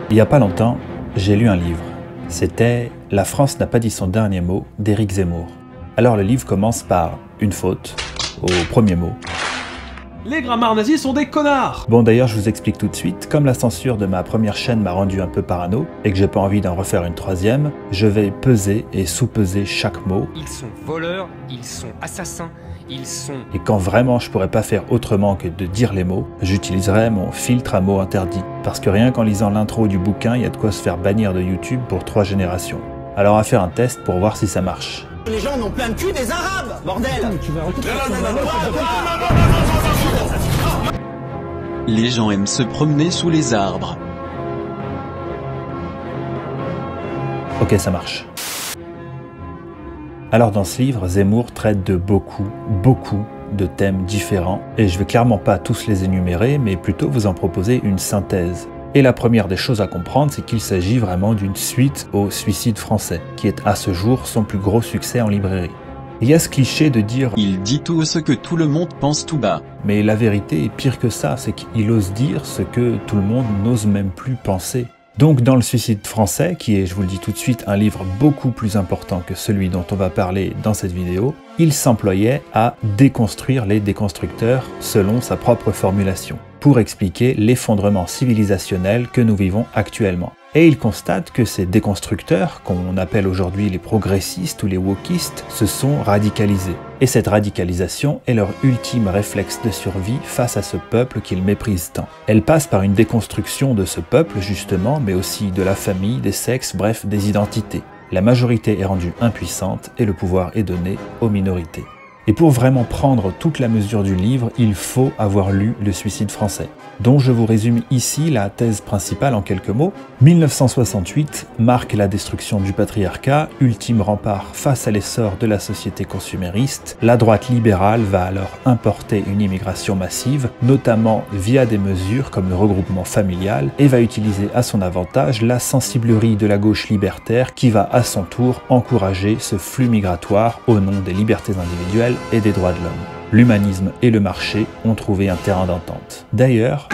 Il n'y a pas longtemps, j'ai lu un livre. C'était « La France n'a pas dit son dernier mot » d'Éric Zemmour. Alors le livre commence par une faute, au premier mot. Les grammaires nazis sont des connards! Bon d'ailleurs je vous explique tout de suite, comme la censure de ma première chaîne m'a rendu un peu parano, et que j'ai pas envie d'en refaire une troisième, je vais peser et sous-peser chaque mot. Ils sont voleurs, ils sont assassins, ils sont... Et quand vraiment je pourrais pas faire autrement que de dire les mots, j'utiliserai mon filtre à mots interdits. Parce que rien qu'en lisant l'intro du bouquin, il y a de quoi se faire bannir de YouTube pour 3 générations. Alors on va faire un test pour voir si ça marche. Les gens n'ont plein de cul des Arabes, bordel! Les gens aiment se promener sous les arbres. Ok, ça marche. Alors dans ce livre, Zemmour traite de beaucoup de thèmes différents, et je vais clairement pas tous les énumérer, mais plutôt vous en proposer une synthèse. Et la première des choses à comprendre, c'est qu'il s'agit vraiment d'une suite au Suicide français, qui est à ce jour son plus gros succès en librairie. Il y a ce cliché de dire « Il dit tout ce que tout le monde pense tout bas ». Mais la vérité est pire que ça, c'est qu'il ose dire ce que tout le monde n'ose même plus penser. Donc dans le Suicide français, qui est, je vous le dis tout de suite, un livre beaucoup plus important que celui dont on va parler dans cette vidéo, il s'employait à déconstruire les déconstructeurs selon sa propre formulation, pour expliquer l'effondrement civilisationnel que nous vivons actuellement. Et il constate que ces déconstructeurs, qu'on appelle aujourd'hui les progressistes ou les wokistes, se sont radicalisés. Et cette radicalisation est leur ultime réflexe de survie face à ce peuple qu'ils méprisent tant. Elle passe par une déconstruction de ce peuple justement, mais aussi de la famille, des sexes, bref, des identités. La majorité est rendue impuissante et le pouvoir est donné aux minorités. Et pour vraiment prendre toute la mesure du livre, il faut avoir lu Le Suicide français, dont je vous résume ici la thèse principale en quelques mots. 1968 marque la destruction du patriarcat, ultime rempart face à l'essor de la société consumériste. La droite libérale va alors importer une immigration massive, notamment via des mesures comme le regroupement familial, et va utiliser à son avantage la sensiblerie de la gauche libertaire qui va à son tour encourager ce flux migratoire au nom des libertés individuelles et des droits de l'homme. L'humanisme et le marché ont trouvé un terrain d'entente. D'ailleurs,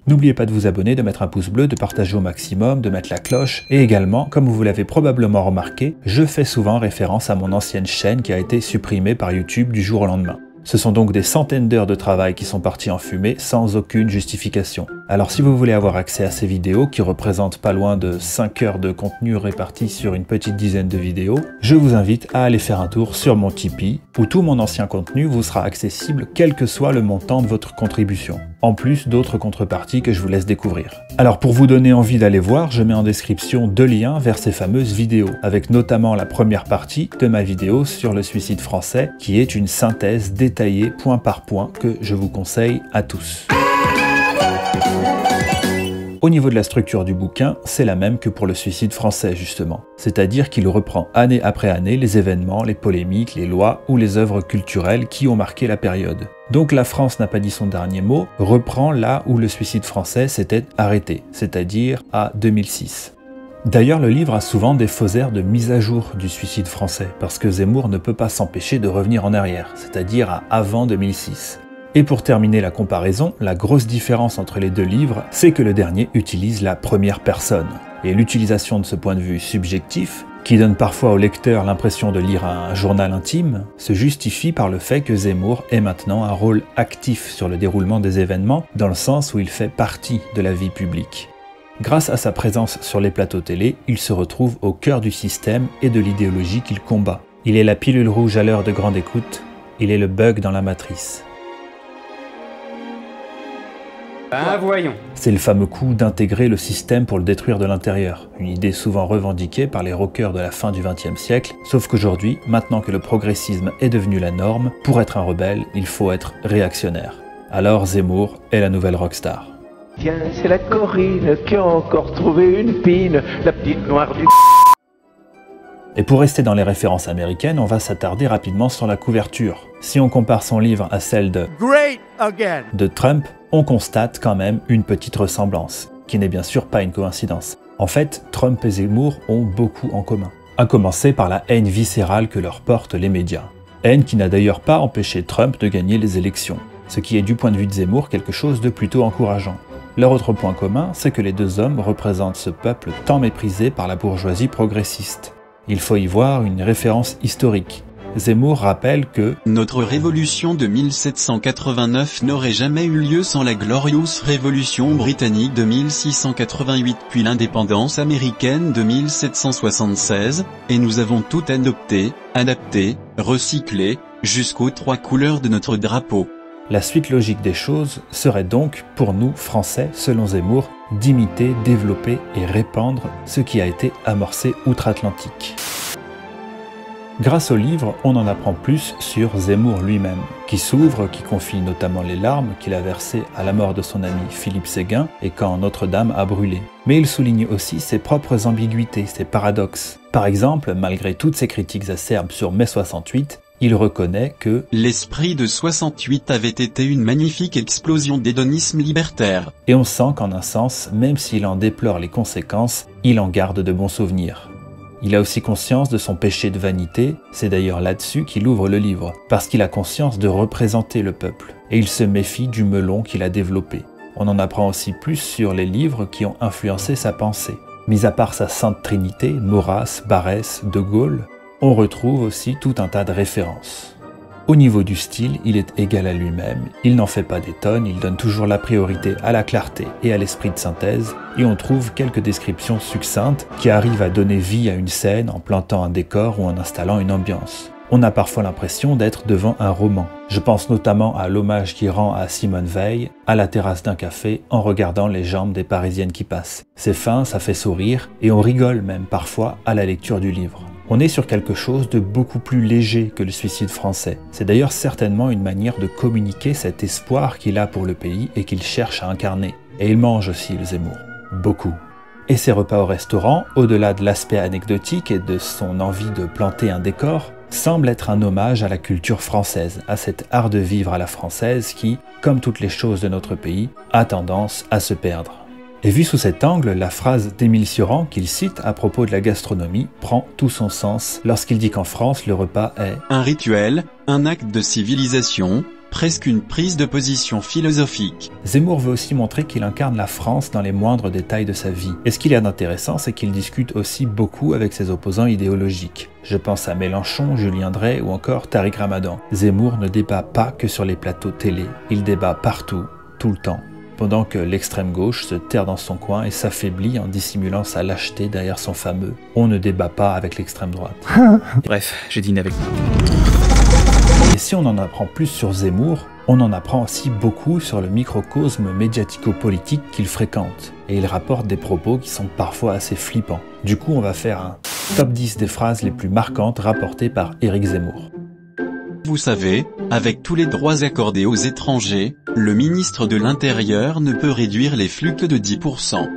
n'oubliez pas de vous abonner, de mettre un pouce bleu, de partager au maximum, de mettre la cloche, et également, comme vous l'avez probablement remarqué, je fais souvent référence à mon ancienne chaîne qui a été supprimée par YouTube du jour au lendemain. Ce sont donc des centaines d'heures de travail qui sont parties en fumée sans aucune justification. Alors si vous voulez avoir accès à ces vidéos, qui représentent pas loin de 5 heures de contenu répartis sur une petite dizaine de vidéos, je vous invite à aller faire un tour sur mon Tipeee, où tout mon ancien contenu vous sera accessible quel que soit le montant de votre contribution, en plus d'autres contreparties que je vous laisse découvrir. Alors pour vous donner envie d'aller voir, je mets en description 2 liens vers ces fameuses vidéos, avec notamment la première partie de ma vidéo sur le Suicide français, qui est une synthèse détaillée point par point que je vous conseille à tous. Au niveau de la structure du bouquin, c'est la même que pour le Suicide français justement. C'est-à-dire qu'il reprend année après année les événements, les polémiques, les lois ou les œuvres culturelles qui ont marqué la période. Donc La France n'a pas dit son dernier mot reprend là où le Suicide français s'était arrêté, c'est-à-dire à 2006. D'ailleurs, le livre a souvent des faux airs de mise à jour du Suicide français, parce que Zemmour ne peut pas s'empêcher de revenir en arrière, c'est-à-dire à avant 2006. Et pour terminer la comparaison, la grosse différence entre les deux livres, c'est que le dernier utilise la première personne. Et l'utilisation de ce point de vue subjectif, qui donne parfois au lecteur l'impression de lire un journal intime, se justifie par le fait que Zemmour ait maintenant un rôle actif sur le déroulement des événements, dans le sens où il fait partie de la vie publique. Grâce à sa présence sur les plateaux télé, il se retrouve au cœur du système et de l'idéologie qu'il combat. Il est la pilule rouge à l'heure de grande écoute, il est le bug dans la matrice. Ah, voyons. C'est le fameux coup d'intégrer le système pour le détruire de l'intérieur, une idée souvent revendiquée par les rockers de la fin du XXe siècle, sauf qu'aujourd'hui, maintenant que le progressisme est devenu la norme, pour être un rebelle, il faut être réactionnaire. Alors Zemmour est la nouvelle rockstar. Tiens, c'est la Corinne qui a encore trouvé une pine, la petite noire du... Et pour rester dans les références américaines, on va s'attarder rapidement sur la couverture. Si on compare son livre à celle de Trump, on constate quand même une petite ressemblance, qui n'est bien sûr pas une coïncidence. En fait, Trump et Zemmour ont beaucoup en commun. À commencer par la haine viscérale que leur portent les médias. Haine qui n'a d'ailleurs pas empêché Trump de gagner les élections, ce qui est du point de vue de Zemmour quelque chose de plutôt encourageant. Leur autre point commun, c'est que les deux hommes représentent ce peuple tant méprisé par la bourgeoisie progressiste. Il faut y voir une référence historique. Zemmour rappelle que « Notre révolution de 1789 n'aurait jamais eu lieu sans la Glorious Révolution britannique de 1688 puis l'indépendance américaine de 1776, et nous avons tout adapté, recyclé, jusqu'aux 3 couleurs de notre drapeau. » La suite logique des choses serait donc, pour nous, Français, selon Zemmour, d'imiter, développer et répandre ce qui a été amorcé outre-Atlantique. Grâce au livre, on en apprend plus sur Zemmour lui-même, qui s'ouvre, qui confie notamment les larmes qu'il a versées à la mort de son ami Philippe Séguin et quand Notre-Dame a brûlé. Mais il souligne aussi ses propres ambiguïtés, ses paradoxes. Par exemple, malgré toutes ses critiques acerbes sur mai 68, il reconnaît que « l'esprit de 68 avait été une magnifique explosion d'hédonisme libertaire ». Et on sent qu'en un sens, même s'il en déplore les conséquences, il en garde de bons souvenirs. Il a aussi conscience de son péché de vanité, c'est d'ailleurs là-dessus qu'il ouvre le livre, parce qu'il a conscience de représenter le peuple, et il se méfie du melon qu'il a développé. On en apprend aussi plus sur les livres qui ont influencé sa pensée. Mis à part sa sainte trinité, Maurras, Barrès, De Gaulle, on retrouve aussi tout un tas de références. Au niveau du style, il est égal à lui-même, il n'en fait pas des tonnes, il donne toujours la priorité à la clarté et à l'esprit de synthèse, et on trouve quelques descriptions succinctes qui arrivent à donner vie à une scène en plantant un décor ou en installant une ambiance. On a parfois l'impression d'être devant un roman. Je pense notamment à l'hommage qu'il rend à Simone Veil, à la terrasse d'un café, en regardant les jambes des Parisiennes qui passent. C'est fin, ça fait sourire, et on rigole même parfois à la lecture du livre. On est sur quelque chose de beaucoup plus léger que le suicide français. C'est d'ailleurs certainement une manière de communiquer cet espoir qu'il a pour le pays et qu'il cherche à incarner. Et il mange aussi, le Zemmour. Beaucoup. Et ses repas au restaurant, au-delà de l'aspect anecdotique et de son envie de planter un décor, semble être un hommage à la culture française, à cet art de vivre à la française qui, comme toutes les choses de notre pays, a tendance à se perdre. Et vu sous cet angle, la phrase d'Émile Cioran qu'il cite à propos de la gastronomie prend tout son sens lorsqu'il dit qu'en France, le repas est un rituel, un acte de civilisation, presque une prise de position philosophique. Zemmour veut aussi montrer qu'il incarne la France dans les moindres détails de sa vie. Et ce qu'il y a d'intéressant, c'est qu'il discute aussi beaucoup avec ses opposants idéologiques. Je pense à Mélenchon, Julien Drey ou encore Tariq Ramadan. Zemmour ne débat pas que sur les plateaux télé, il débat partout, tout le temps. Pendant que l'extrême gauche se terre dans son coin et s'affaiblit en dissimulant sa lâcheté derrière son fameux « on ne débat pas avec l'extrême droite ». Bref, j'ai dîné avec vous. Et si on en apprend plus sur Zemmour, on en apprend aussi beaucoup sur le microcosme médiatico-politique qu'il fréquente. Et il rapporte des propos qui sont parfois assez flippants. Du coup, on va faire un top 10 des phrases les plus marquantes rapportées par Éric Zemmour. Vous savez, avec tous les droits accordés aux étrangers, le ministre de l'Intérieur ne peut réduire les flux que de 10%.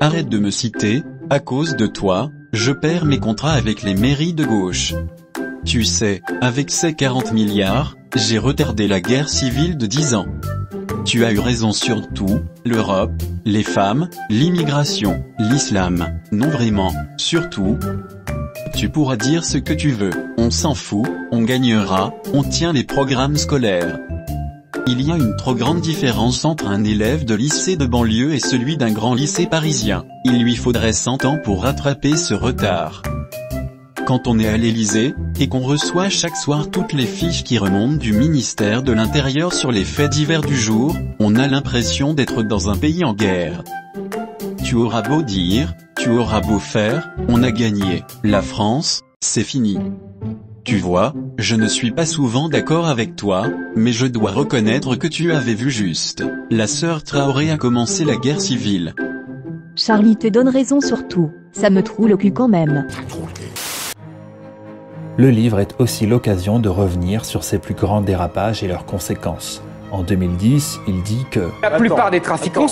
Arrête de me citer, à cause de toi, je perds mes contrats avec les mairies de gauche. Tu sais, avec ces 40 milliards, j'ai retardé la guerre civile de 10 ans. Tu as eu raison sur tout, l'Europe, les femmes, l'immigration, l'islam, non vraiment, surtout. Tu pourras dire ce que tu veux, on s'en fout, on gagnera, on tient les programmes scolaires. Il y a une trop grande différence entre un élève de lycée de banlieue et celui d'un grand lycée parisien. Il lui faudrait 100 ans pour rattraper ce retard. Quand on est à l'Élysée, et qu'on reçoit chaque soir toutes les fiches qui remontent du ministère de l'Intérieur sur les faits divers du jour, on a l'impression d'être dans un pays en guerre. Tu auras beau dire, tu auras beau faire, on a gagné. La France, c'est fini. Tu vois, je ne suis pas souvent d'accord avec toi, mais je dois reconnaître que tu avais vu juste. La sœur Traoré a commencé la guerre civile. Charlie te donne raison sur tout, ça me troue le cul quand même. Le livre est aussi l'occasion de revenir sur ses plus grands dérapages et leurs conséquences. En 2010, il dit que La plupart des trafiquants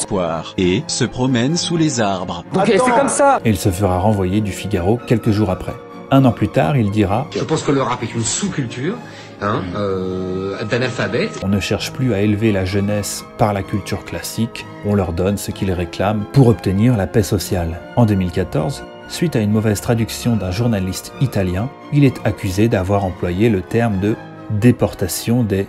et se promènent sous les arbres. Donc c'est comme ça. et il se fera renvoyer du Figaro quelques jours après. Un an plus tard, il dira Je pense que le rap est une sous-culture, d'analphabètes. on ne cherche plus à élever la jeunesse par la culture classique, on leur donne ce qu'ils réclament pour obtenir la paix sociale. En 2014, suite à une mauvaise traduction d'un journaliste italien, il est accusé d'avoir employé le terme de déportation des...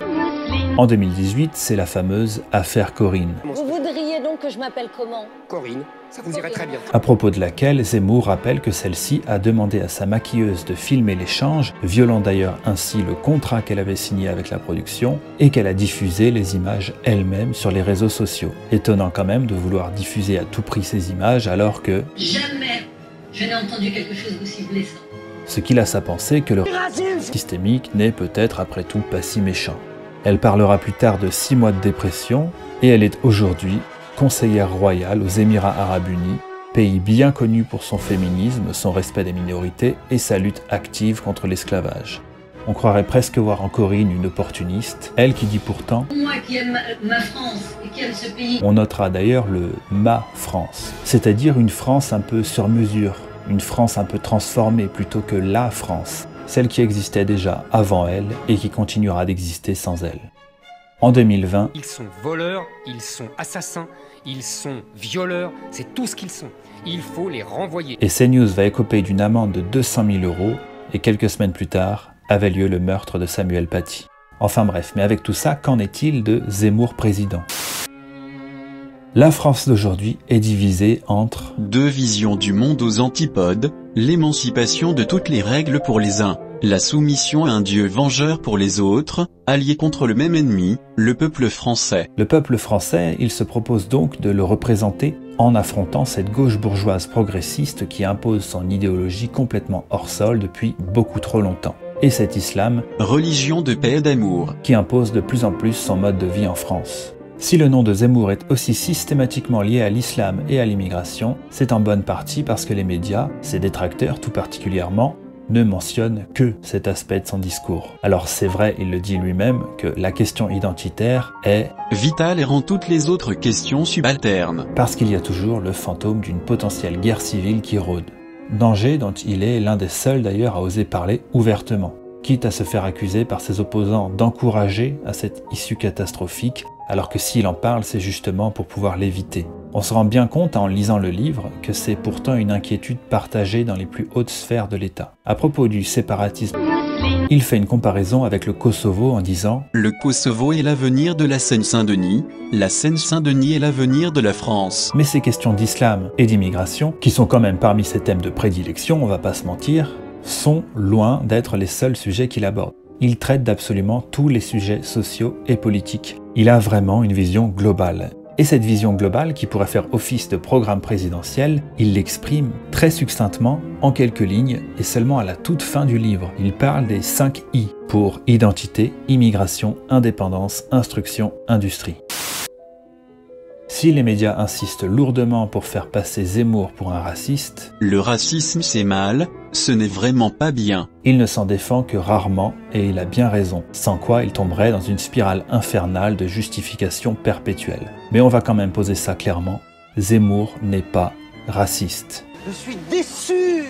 En 2018, c'est la fameuse affaire Corinne. Vous voudriez donc que que je m'appelle comment? Corinne, ça vous irait très bien. À propos de laquelle, Zemmour rappelle que celle-ci a demandé à sa maquilleuse de filmer l'échange, violant d'ailleurs ainsi le contrat qu'elle avait signé avec la production, et qu'elle a diffusé les images elle-même sur les réseaux sociaux. Étonnant quand même de vouloir diffuser à tout prix ces images alors que... Jamais je n'ai entendu quelque chose d'aussi blessant. Ce qui laisse à penser que le racisme systémique n'est peut-être après tout pas si méchant. Elle parlera plus tard de 6 mois de dépression, et elle est aujourd'hui conseillère royale aux Émirats Arabes Unis, pays bien connu pour son féminisme, son respect des minorités et sa lutte active contre l'esclavage. On croirait presque voir en Corinne une opportuniste, elle qui dit pourtant « Moi qui aime ma France et qui aime ce pays ». On notera d'ailleurs le « ma France », c'est-à-dire une France un peu sur mesure, une France un peu transformée plutôt que la France, celle qui existait déjà avant elle et qui continuera d'exister sans elle. En 2020, Ils sont voleurs, ils sont assassins, ils sont violeurs, c'est tout ce qu'ils sont. Il faut les renvoyer. Et CNews va écoper d'une amende de 200 000 €, et quelques semaines plus tard, avait lieu le meurtre de Samuel Paty. Enfin bref, mais avec tout ça, qu'en est-il de Zemmour président ? La France d'aujourd'hui est divisée entre 2 visions du monde aux antipodes, l'émancipation de toutes les règles pour les uns, la soumission à un Dieu vengeur pour les autres, alliés contre le même ennemi, le peuple français. Le peuple français, il se propose donc de le représenter en affrontant cette gauche bourgeoise progressiste qui impose son idéologie complètement hors sol depuis beaucoup trop longtemps. Et cet islam, religion de paix et d'amour, qui impose de plus en plus son mode de vie en France. Si le nom de Zemmour est aussi systématiquement lié à l'islam et à l'immigration, c'est en bonne partie parce que les médias, ses détracteurs tout particulièrement, ne mentionnent que cet aspect de son discours. Alors c'est vrai, il le dit lui-même, que la question identitaire est vitale et rend toutes les autres questions subalternes. Parce qu'il y a toujours le fantôme d'une potentielle guerre civile qui rôde. Danger dont il est l'un des seuls d'ailleurs à oser parler ouvertement, quitte à se faire accuser par ses opposants d'encourager à cette issue catastrophique, alors que s'il en parle, c'est justement pour pouvoir l'éviter. On se rend bien compte en lisant le livre que c'est pourtant une inquiétude partagée dans les plus hautes sphères de l'État. À propos du séparatisme, il fait une comparaison avec le Kosovo en disant « Le Kosovo est l'avenir de la Seine-Saint-Denis, la Seine-Saint-Denis est l'avenir de la France. » Mais ces questions d'islam et d'immigration, qui sont quand même parmi ses thèmes de prédilection, on va pas se mentir, sont loin d'être les seuls sujets qu'il aborde. Il traite d'absolument tous les sujets sociaux et politiques. Il a vraiment une vision globale. Et cette vision globale, qui pourrait faire office de programme présidentiel, il l'exprime très succinctement, en quelques lignes, et seulement à la toute fin du livre. Il parle des 5 I pour identité, immigration, indépendance, instruction, industrie. Si les médias insistent lourdement pour faire passer Zemmour pour un raciste, le racisme c'est mal, ce n'est vraiment pas bien. Il ne s'en défend que rarement et il a bien raison, sans quoi il tomberait dans une spirale infernale de justification perpétuelle. Mais on va quand même poser ça clairement, Zemmour n'est pas raciste. Je suis déçu.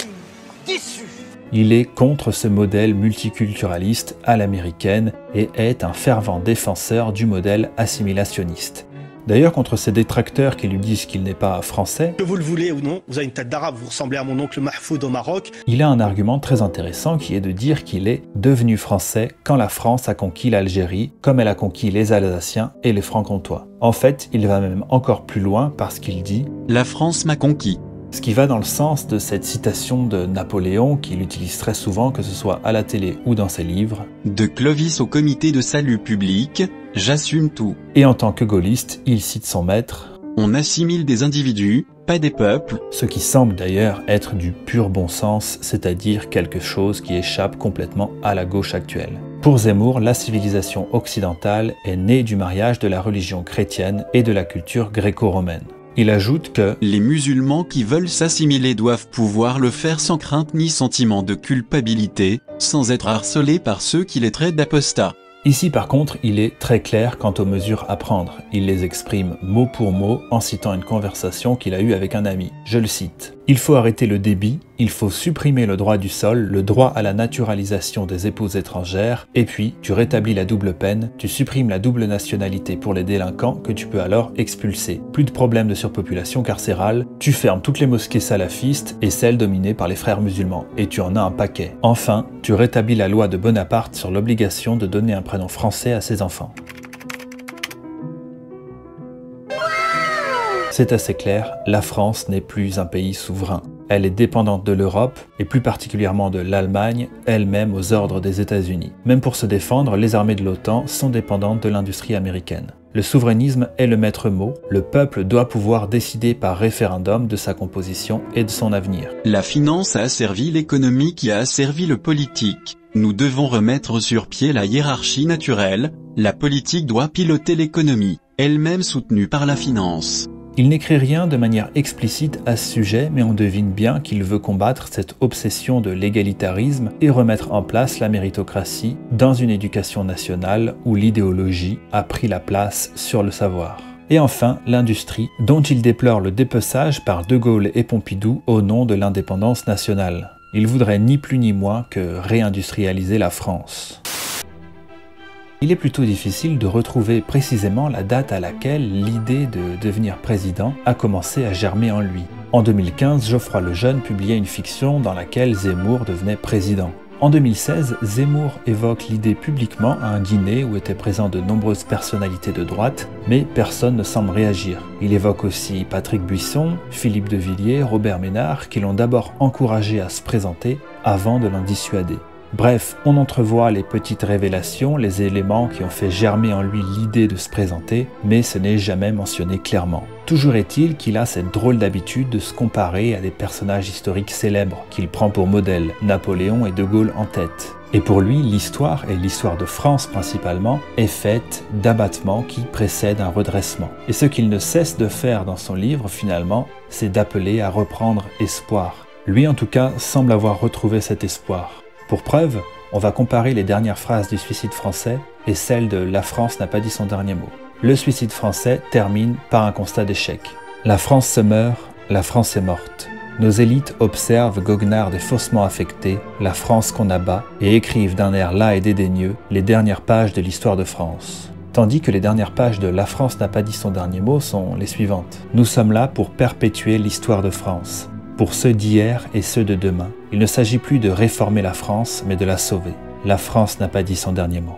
Il est contre ce modèle multiculturaliste à l'américaine et est un fervent défenseur du modèle assimilationniste. D'ailleurs, contre ses détracteurs qui lui disent qu'il n'est pas français, que vous le voulez ou non, vous avez une tête d'arabe, vous ressemblez à mon oncle Mahfoud au Maroc. Il a un argument très intéressant qui est de dire qu'il est devenu français quand la France a conquis l'Algérie, comme elle a conquis les Alsaciens et les Franc-Comtois. En fait, il va même encore plus loin parce qu'il dit « La France m'a conquis ». Ce qui va dans le sens de cette citation de Napoléon qu'il utilise très souvent, que ce soit à la télé ou dans ses livres. De Clovis au comité de salut public, j'assume tout. Et en tant que gaulliste, il cite son maître. On assimile des individus, pas des peuples. Ce qui semble d'ailleurs être du pur bon sens, c'est-à-dire quelque chose qui échappe complètement à la gauche actuelle. Pour Zemmour, la civilisation occidentale est née du mariage de la religion chrétienne et de la culture gréco-romaine. Il ajoute que les musulmans qui veulent s'assimiler doivent pouvoir le faire sans crainte ni sentiment de culpabilité, sans être harcelés par ceux qui les traitent d'apostats. Ici par contre, il est très clair quant aux mesures à prendre. Il les exprime mot pour mot en citant une conversation qu'il a eue avec un ami. Je le cite. « Il faut arrêter le débit, il faut supprimer le droit du sol, le droit à la naturalisation des épouses étrangères, et puis tu rétablis la double peine, tu supprimes la double nationalité pour les délinquants que tu peux alors expulser. Plus de problème de surpopulation carcérale, tu fermes toutes les mosquées salafistes et celles dominées par les frères musulmans, et tu en as un paquet. Enfin, tu rétablis la loi de Bonaparte sur l'obligation de donner un prénom français à ses enfants. » C'est assez clair, la France n'est plus un pays souverain. Elle est dépendante de l'Europe, et plus particulièrement de l'Allemagne, elle-même aux ordres des États-Unis. Même pour se défendre, les armées de l'OTAN sont dépendantes de l'industrie américaine. Le souverainisme est le maître mot, le peuple doit pouvoir décider par référendum de sa composition et de son avenir. La finance a asservi l'économie qui a asservi le politique. Nous devons remettre sur pied la hiérarchie naturelle, la politique doit piloter l'économie, elle-même soutenue par la finance. Il n'écrit rien de manière explicite à ce sujet, mais on devine bien qu'il veut combattre cette obsession de l'égalitarisme et remettre en place la méritocratie dans une éducation nationale où l'idéologie a pris la place sur le savoir. Et enfin, l'industrie, dont il déplore le dépeçage par De Gaulle et Pompidou au nom de l'indépendance nationale. Il voudrait ni plus ni moins que réindustrialiser la France. Il est plutôt difficile de retrouver précisément la date à laquelle l'idée de devenir président a commencé à germer en lui. En 2015, Geoffroy Lejeune publiait une fiction dans laquelle Zemmour devenait président. En 2016, Zemmour évoque l'idée publiquement à un dîner où étaient présents de nombreuses personnalités de droite, mais personne ne semble réagir. Il évoque aussi Patrick Buisson, Philippe de Villiers, Robert Ménard, qui l'ont d'abord encouragé à se présenter avant de l'en dissuader. Bref, on entrevoit les petites révélations, les éléments qui ont fait germer en lui l'idée de se présenter, mais ce n'est jamais mentionné clairement. Toujours est-il qu'il a cette drôle d'habitude de se comparer à des personnages historiques célèbres, qu'il prend pour modèle, Napoléon et De Gaulle en tête. Et pour lui, l'histoire, et l'histoire de France principalement, est faite d'abattements qui précèdent un redressement. Et ce qu'il ne cesse de faire dans son livre, finalement, c'est d'appeler à reprendre espoir. Lui, en tout cas, semble avoir retrouvé cet espoir. Pour preuve, on va comparer les dernières phrases du suicide français et celles de « La France n'a pas dit son dernier mot ». Le suicide français termine par un constat d'échec. La France se meurt, la France est morte. Nos élites observent, goguenardes et faussement affectées, la France qu'on abat et écrivent d'un air las et dédaigneux les dernières pages de l'histoire de France. Tandis que les dernières pages de « La France n'a pas dit son dernier mot » sont les suivantes. Nous sommes là pour perpétuer l'histoire de France. Pour ceux d'hier et ceux de demain, il ne s'agit plus de réformer la France, mais de la sauver. La France n'a pas dit son dernier mot.